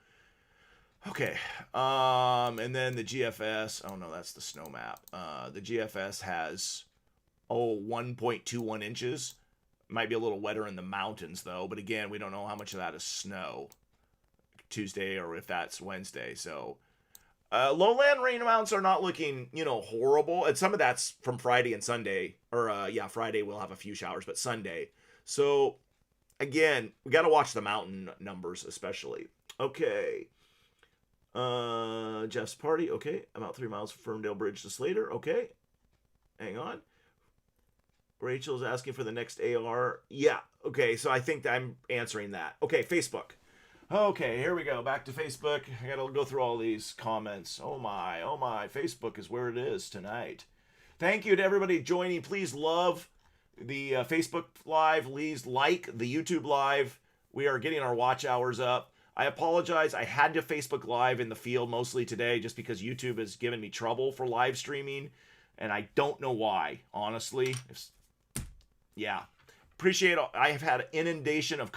Okay, and then the GFS, oh no, that's the snow map. The GFS has, 1.21 inches. Might be a little wetter in the mountains though, but again, we don't know how much of that is snow Tuesday or if that's Wednesday. So, lowland rain amounts are not looking, horrible. And some of that's from Friday and Sunday, or Friday we'll have a few showers, but Sunday. So, again, we got to watch the mountain numbers especially. Okay. Jeff's party. Okay. About 3 miles from Ferndale Bridge to Slater. Okay. Hang on. Rachel's asking for the next AR. Yeah. Okay. So I think I'm answering that. Okay. Facebook. Okay. Here we go. Back to Facebook. I got to go through all these comments. Oh my. Facebook is where it is tonight. Thank you to everybody joining. Please love the Facebook Live. Please like the YouTube Live. We are getting our watch hours up. I apologize. I had to Facebook Live in the field mostly today just because YouTube has given me trouble for live streaming, and I don't know why, honestly. Yeah. Appreciate it. I have had an inundation of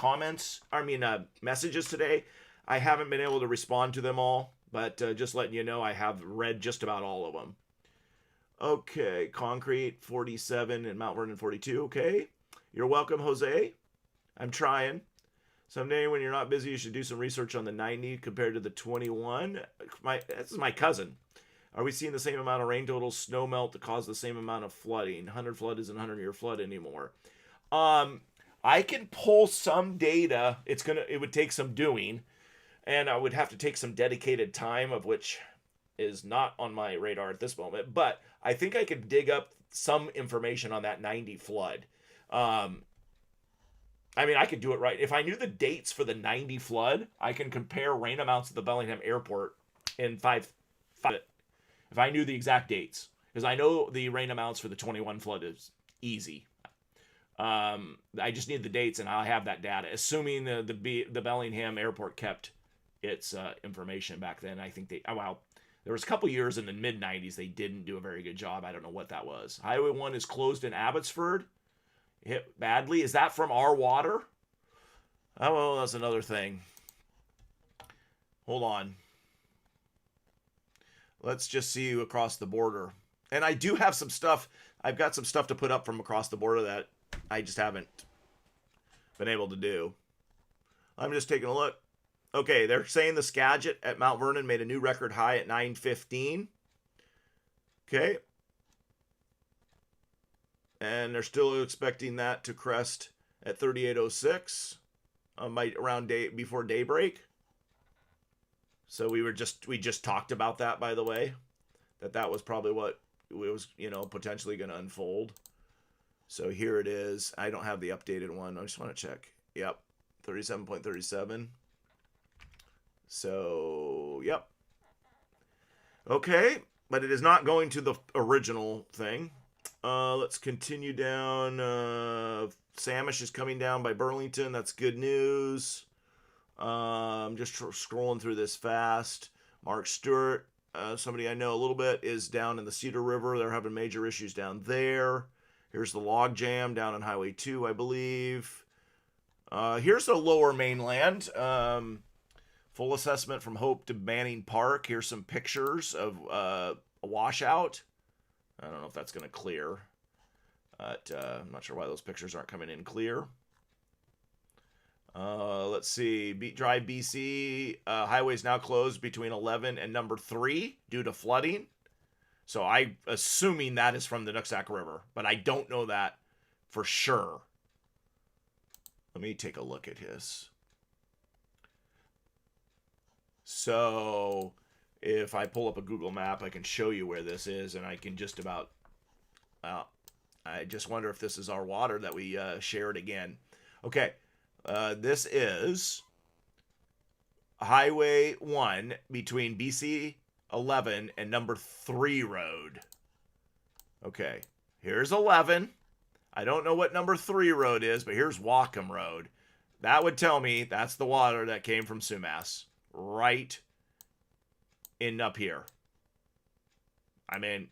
messages today. I haven't been able to respond to them all, but just letting you know, I have read just about all of them. Okay. Concrete 47 and Mount Vernon 42. Okay. You're welcome, Jose. I'm trying. Someday when you're not busy, you should do some research on the 90 compared to the 21. This is my cousin. Are we seeing the same amount of rain totals, snow melt to cause the same amount of flooding? 100 flood isn't 100-year flood anymore. I can pull some data. It would take some doing, and I would have to take some dedicated time, of which is not on my radar at this moment. But I think I could dig up some information on that 90 flood. I could do it right. If I knew the dates for the 90 flood, I can compare rain amounts at the Bellingham Airport in 5. If I knew the exact dates. Because I know the rain amounts for the 21 flood is easy. I just need the dates, and I'll have that data. Assuming the Bellingham Airport kept its information back then. I think there was a couple years in the mid-90s they didn't do a very good job. I don't know what that was. Highway 1 is closed in Abbotsford. Hit badly. Is that from our water? Oh, well, that's another thing. Hold on. Let's just see you across the border. And I do have some stuff. I've got some stuff to put up from across the border that I just haven't been able to do. I'm just taking a look. Okay, they're saying the Skagit at Mount Vernon made a new record high at 9:15. Okay. And they're still expecting that to crest at 38:06 around before daybreak. So we just talked about that, by the way, that was probably what it was, potentially going to unfold. So here it is. I don't have the updated one. I just want to check. Yep, 37.37. So, yep. Okay, but it is not going to the original thing. Let's continue down. Samish is coming down by Burlington. That's good news. I'm just scrolling through this fast. Mark Stewart, somebody I know a little bit, is down in the Cedar River. They're having major issues down there. Here's the log jam down on Highway 2, I believe. Here's the lower mainland. Full assessment from Hope to Manning Park. Here's some pictures of a washout. I don't know if that's going to clear. But I'm not sure why those pictures aren't coming in clear. Let's see. Drive BC. Highway is now closed between 11 and number 3 due to flooding. So I'm assuming that is from the Noosack River, but I don't know that for sure. Let me take a look at his. So if I pull up a Google map, I can show you where this is, and I can just about, I just wonder if this is our water that we shared again. Okay, this is Highway 1 between BC 11 and number 3 road. Okay, here's 11. I don't know what number 3 road is, but here's Whatcom Road. That would tell me that's the water that came from Sumas. Right in up here. I mean,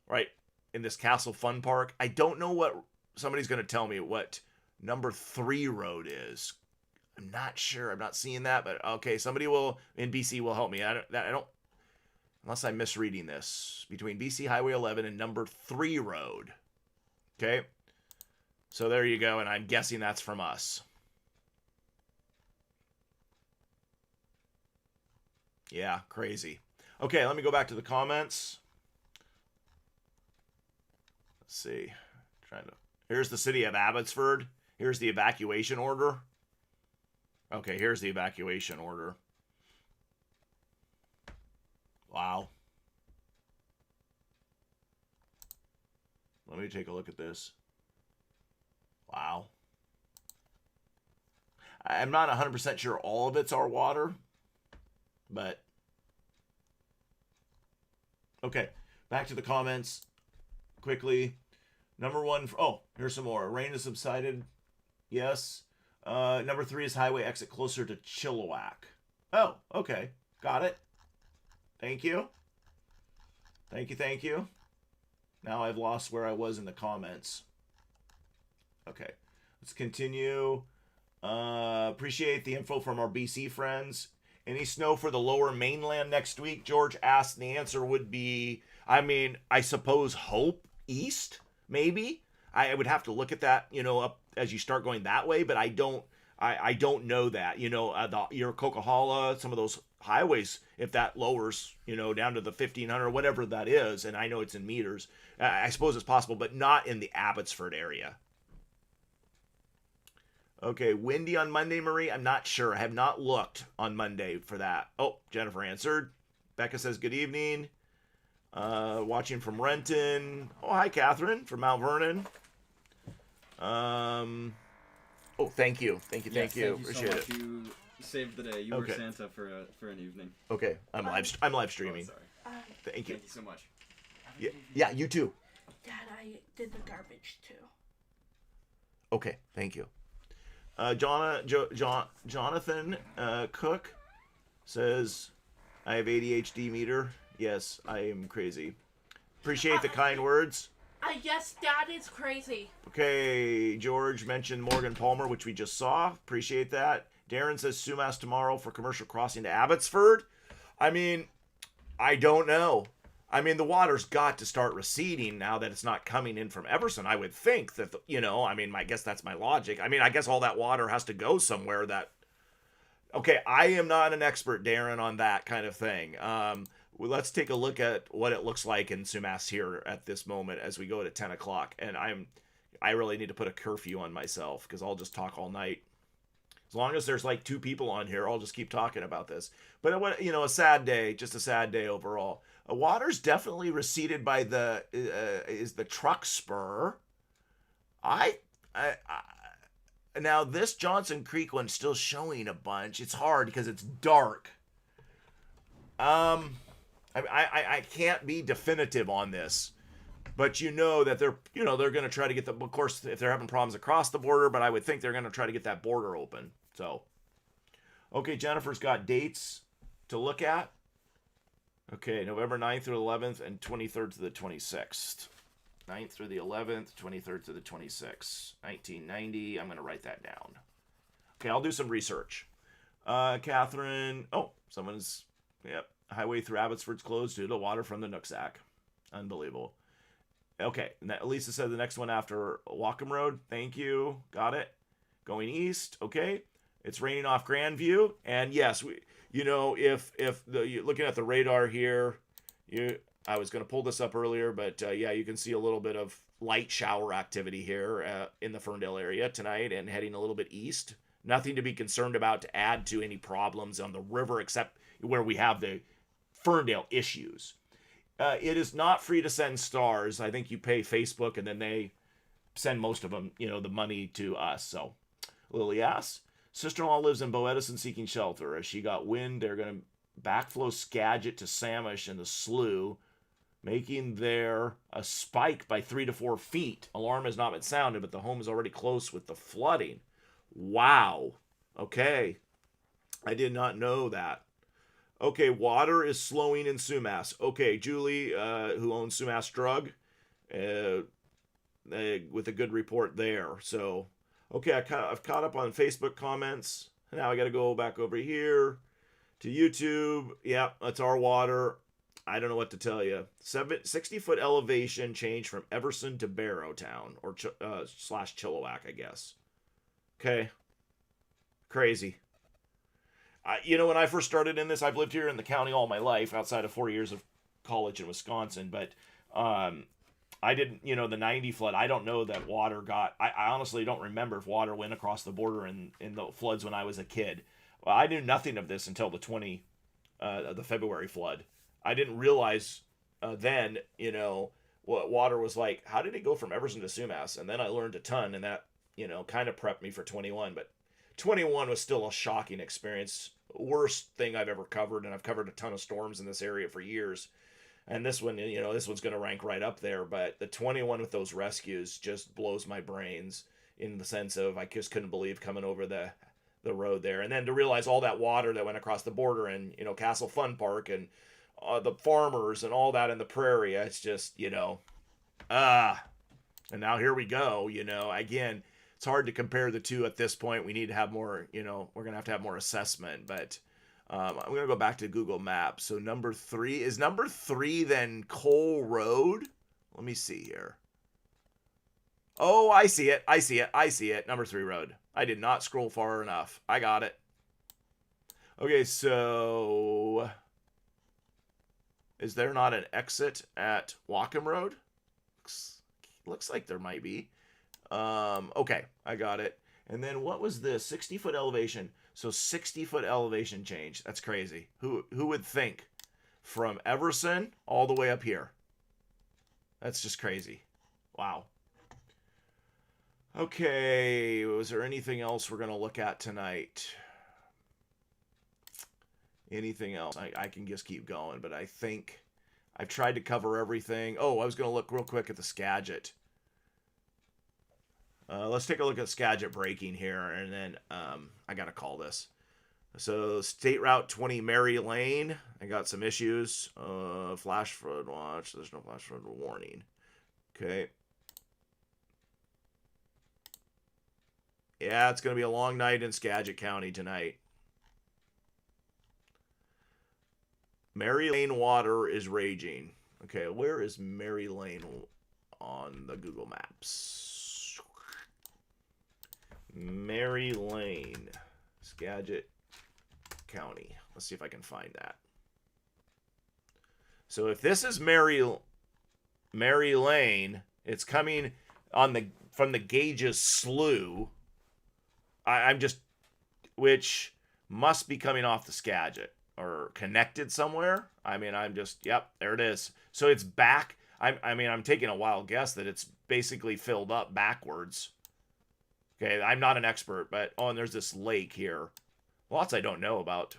right in this Castle Fun Park. I don't know what, somebody's going to tell me what number 3 road is. I'm not sure. I'm not seeing that, but okay, somebody will in BC will help me. I don't unless I'm misreading this. Between BC Highway 11 and number 3 road. Okay. So there you go, and I'm guessing that's from us. Yeah, crazy. Okay, let me go back to the comments. Let's see. Here's the city of Abbotsford. Here's the evacuation order. Okay, here's the evacuation order. Wow. Let me take a look at this. Wow. I'm not 100% sure all of it's our water, but okay, back to the comments quickly. Number 1, here's some more. Rain has subsided. Yes. Number 3 is highway exit closer to Chilliwack. Oh, okay. Got it. Thank you. Thank you. Now I've lost where I was in the comments. Okay. Let's continue. Appreciate the info from our BC friends. Any snow for the lower mainland next week? George asked. The answer would be, I suppose Hope East, maybe. I would have to look at that, up as you start going that way, but I don't know that. Your Coquihalla, some of those highways, if that lowers, down to the 1,500 or whatever that is, and I know it's in meters, I suppose it's possible, but not in the Abbotsford area. Okay, windy on Monday, Marie? I'm not sure. I have not looked on Monday for that. Oh, Jennifer answered. Becca says, good evening. Watching from Renton. Oh, hi, Catherine from Mount Vernon. Oh, thank you. Thank you. Thank you Appreciate so much. it. You saved the day. You were Santa for an evening. Okay, I'm live streaming. Oh, sorry. Thank you. Thank you so much. Yeah, you too. Dad, I did the garbage too. Okay, thank you. Jonathan Cook says, I have ADHD meter. Yes, I am crazy. Appreciate the kind words. Yes, Dad is crazy. Okay, George mentioned Morgan Palmer, which we just saw. Appreciate that. Darren says Sumas tomorrow for commercial crossing to Abbotsford. I don't know. I mean, the water's got to start receding now that it's not coming in from Everson. I would think that, I mean, I guess that's my logic. I mean, I guess all that water has to go somewhere okay, I am not an expert, Darren, on that kind of thing. Well, let's take a look at what it looks like in Sumas here at this moment as we go to 10 o'clock. And I really need to put a curfew on myself because I'll just talk all night. As long as there's like 2 people on here, I'll just keep talking about this. But a sad day, just a sad day overall. Water's definitely receded by is the truck spur. Now this Johnson Creek one's still showing a bunch. It's hard because it's dark. I can't be definitive on this, but that they're going to try to get of course, if they're having problems across the border, but I would think they're going to try to get that border open. So, okay, Jennifer's got dates to look at. Okay, November 9th through 11th and 23rd to the 26th. 9th through the 11th, 23rd to the 26th. 1990, I'm going to write that down. Okay, I'll do some research. Catherine, highway through Abbotsford's closed due to water from the Noosack. Unbelievable. Okay, Lisa said the next one after Whatcom Road. Thank you. Got it. Going east. Okay. It's raining off Grandview. And yes, if you're looking at the radar here, I was going to pull this up earlier, but you can see a little bit of light shower activity here in the Ferndale area tonight and heading a little bit east. Nothing to be concerned about to add to any problems on the river except where we have the Ferndale issues. It is not free to send stars. I think you pay Facebook and then they send most of them, the money to us. So Lily asks, sister-in-law lives in Boedison seeking shelter. As she got wind, they're going to backflow Skagit to Samish in the slough, making there a spike by 3 to 4 feet. Alarm has not been sounded, but the home is already close with the flooding. Wow. Okay. I did not know that. Okay, water is slowing in Sumas. Okay, Julie, who owns Sumas Drug, with a good report there. So, okay, I've caught up on Facebook comments. Now I got to go back over here to YouTube. Yeah, that's our water. I don't know what to tell you. 60-foot elevation change from Everson to Barrowtown, or slash Chilliwack, I guess. Okay. Crazy. When I first started in this, I've lived here in the county all my life, outside of 4 years of college in Wisconsin, but I didn't, the 90 flood, I don't know that water I honestly don't remember if water went across the border in the floods when I was a kid. Well, I knew nothing of this until the February flood. I didn't realize then, what water was like. How did it go from Everson to Sumas? And then I learned a ton, and that, kind of prepped me for 21, but 21 was still a shocking experience. Worst thing I've ever covered, and I've covered a ton of storms in this area for years. And this one, this one's going to rank right up there. But the 21 with those rescues just blows my brains in the sense of I just couldn't believe coming over the road there. And then to realize all that water that went across the border and, Castle Fun Park and the farmers and all that in the prairie. It's just, and now here we go, again. It's hard to compare the two at this point. We need to have more, we're going to have more assessment. But I'm going to go back to Google Maps. So number 3, is number 3 then Cole Road? Let me see here. Oh, I see it. Number 3 road. I did not scroll far enough. I got it. Okay, so is there not an exit at Whatcom Road? Looks like there might be. Okay, I got it. And then what was this? 60-foot elevation. So 60-foot elevation change. That's crazy. Who would think from Everson all the way up here? That's just crazy. Wow. Okay, was there anything else we're going to look at tonight? Anything else? I can just keep going, but I think I've tried to cover everything. Oh, I was going to look real quick at the Skagit. Let's take a look at Skagit braking here, and then I got to call this. So State Route 20 Mary Lane, I got some issues. Flash flood watch. There's no flash flood warning. Okay. Yeah, it's going to be a long night in Skagit County tonight. Mary Lane water is raging. Okay, where is Mary Lane on the Google Maps? Mary Lane, Skagit County. Let's see if I can find that. So if this is Mary Lane, it's coming from the Gauges Slough. I'm just, which must be coming off the Skagit or connected somewhere. I mean, I'm just, yep, there it is. So it's back. I'm taking a wild guess that it's basically filled up backwards. Okay, I'm not an expert, but and there's this lake here. Lots I don't know about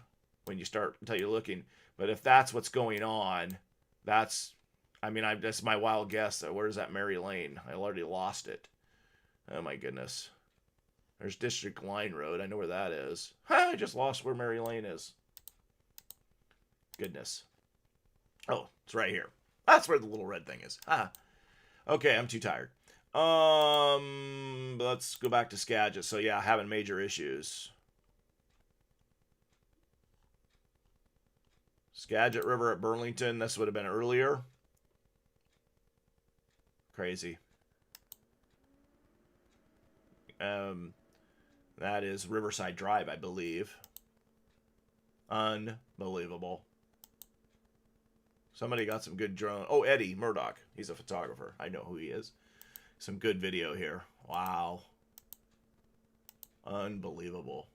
until you're looking. But if that's what's going on, that's my wild guess. Where's that Mary Lane? I already lost it. Oh my goodness. There's District Line Road. I know where that is. I just lost where Mary Lane is. Goodness. Oh, it's right here. That's where the little red thing is. Okay, I'm too tired. Let's go back to Skagit. So yeah, having major issues. Skagit River at Burlington. This would have been earlier. Crazy. That is Riverside Drive, I believe. Unbelievable. Somebody got some good drone. Oh, Eddie Murdoch. He's a photographer. I know who he is. Some good video here. Wow. Unbelievable.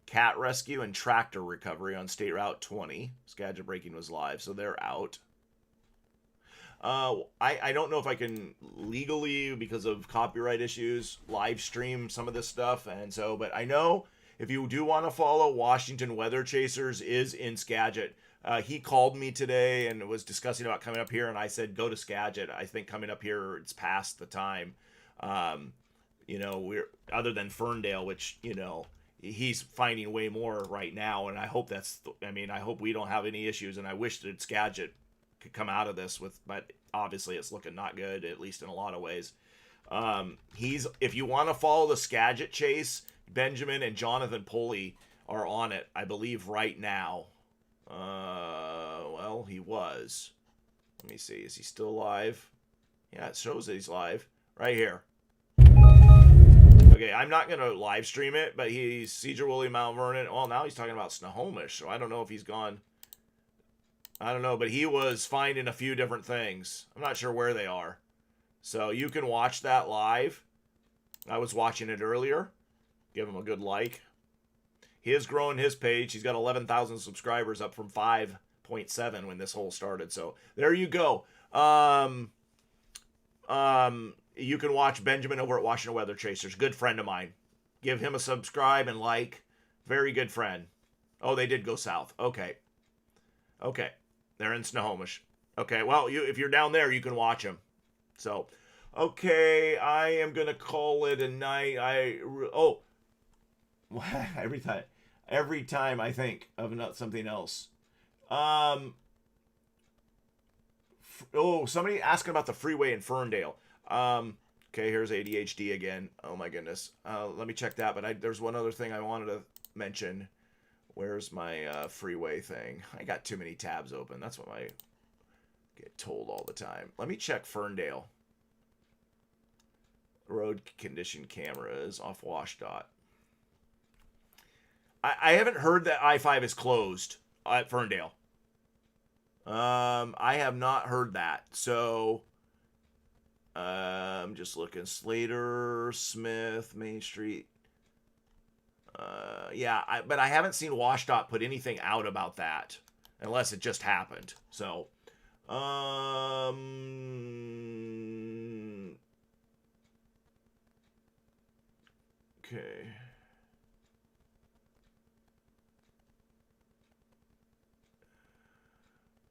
Cat rescue and tractor recovery on State Route 20. Skagit Breaking was live, so they're out. I don't know if I can legally, because of copyright issues, live stream some of this stuff, but I know if you do want to follow, Washington Weather Chasers is in Skagit. He called me today and was discussing about coming up here, and I said, go to Skagit. I think coming up here, it's past the time. We're other than Ferndale, which, he's finding way more right now, and I hope I hope we don't have any issues, and I wish that Skagit could come out of this but obviously it's looking not good, at least in a lot of ways. If you want to follow the Skagit chase, Benjamin and Jonathan Pulley are on it, I believe, right now. Well, he was. Let me see. Is he still live? Yeah, it shows that he's live right here. Okay, I'm not going to live stream it, but he's Cedar Woolley, Mount Vernon. Well, now he's talking about Snohomish, so I don't know if he's gone. I don't know, but he was finding a few different things. I'm not sure where they are. So you can watch that live. I was watching it earlier. Give him a good like. He has grown his page. He's got 11,000 subscribers, up from 5.7 when this whole started. So there you go. You can watch Benjamin over at Washington Weather Chasers. Good friend of mine. Give him a subscribe and like. Very good friend. Oh, they did go south. Okay. They're in Snohomish. Okay, well, if you're down there, you can watch them. So, okay, I am going to call it a night. Every time I think of something else. Somebody asking about the freeway in Ferndale. Okay, here's ADHD again. Oh my goodness. Let me check that, but there's one other thing I wanted to mention. Where's my freeway thing? I got too many tabs open. That's what I get told all the time. Let me check Ferndale. Road condition cameras off WashDOT. I haven't heard that I-5 is closed at Ferndale. I have not heard that. So I'm just looking. Slater, Smith, Main Street. But I haven't seen WashDOT put anything out about that, unless it just happened. So, okay.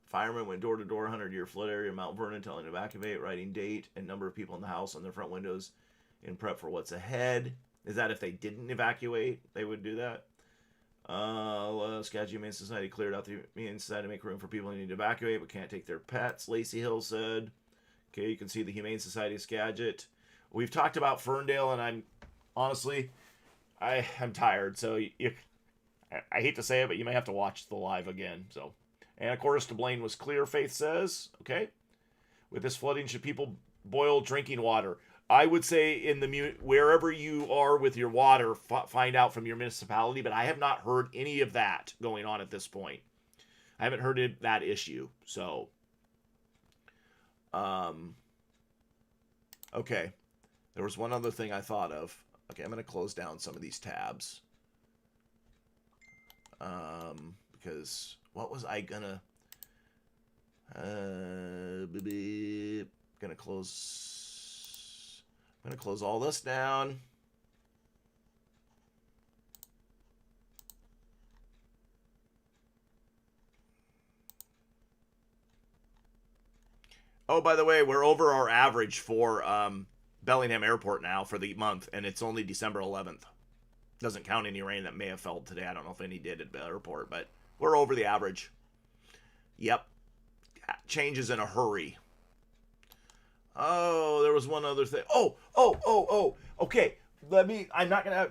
Firemen went door to door, 100-year flood area, Mount Vernon, telling to evacuate, writing date and number of people in the house on their front windows in prep for what's ahead. Is that if they didn't evacuate, they would do that? Skagit Humane Society cleared out the Humane Society to make room for people who need to evacuate but can't take their pets, Lacey Hill said. Okay, you can see the Humane Society of Skagit. We've talked about Ferndale, and I'm tired, so I hate to say it, but you may have to watch the live again. So, and of course, to Blaine was clear. Faith says, okay, with this flooding, should people boil drinking water? I would say in the wherever you are with your water, find out from your municipality. But I have not heard any of that going on at this point. I haven't heard that issue. So, okay. There was one other thing I thought of. Okay, I'm going to close down some of these tabs. Because what was I gonna close all this down. Oh, by the way, we're over our average for Bellingham Airport now for the month, and it's only December 11th. Doesn't count any rain that may have fell today. I don't know if any did at the airport, but we're over the average. Yep. Changes in a hurry. Oh, there was one other thing. Oh. Okay. I'm not going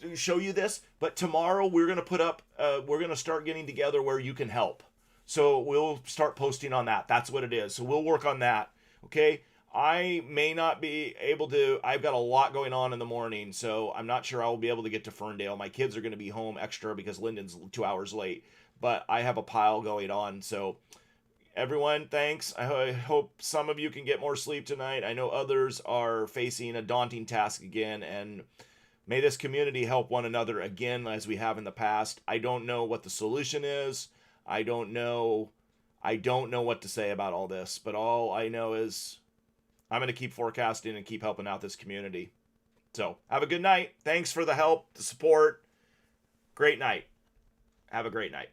to show you this, but tomorrow we're going to put up, we're going to start getting together where you can help. So we'll start posting on that. That's what it is. So we'll work on that. Okay. I may not be able to, I've got a lot going on in the morning, so I'm not sure I will be able to get to Ferndale. My kids are going to be home extra because Lyndon's 2 hours late, but I have a pile going on. So everyone, thanks. I hope some of you can get more sleep tonight. I know others are facing a daunting task again, and may this community help one another again as we have in the past. I don't know what the solution is. I don't know what to say about all this, but all I know is I'm going to keep forecasting and keep helping out this community. So have a good night. Thanks for the help, the support. Great night. Have a great night.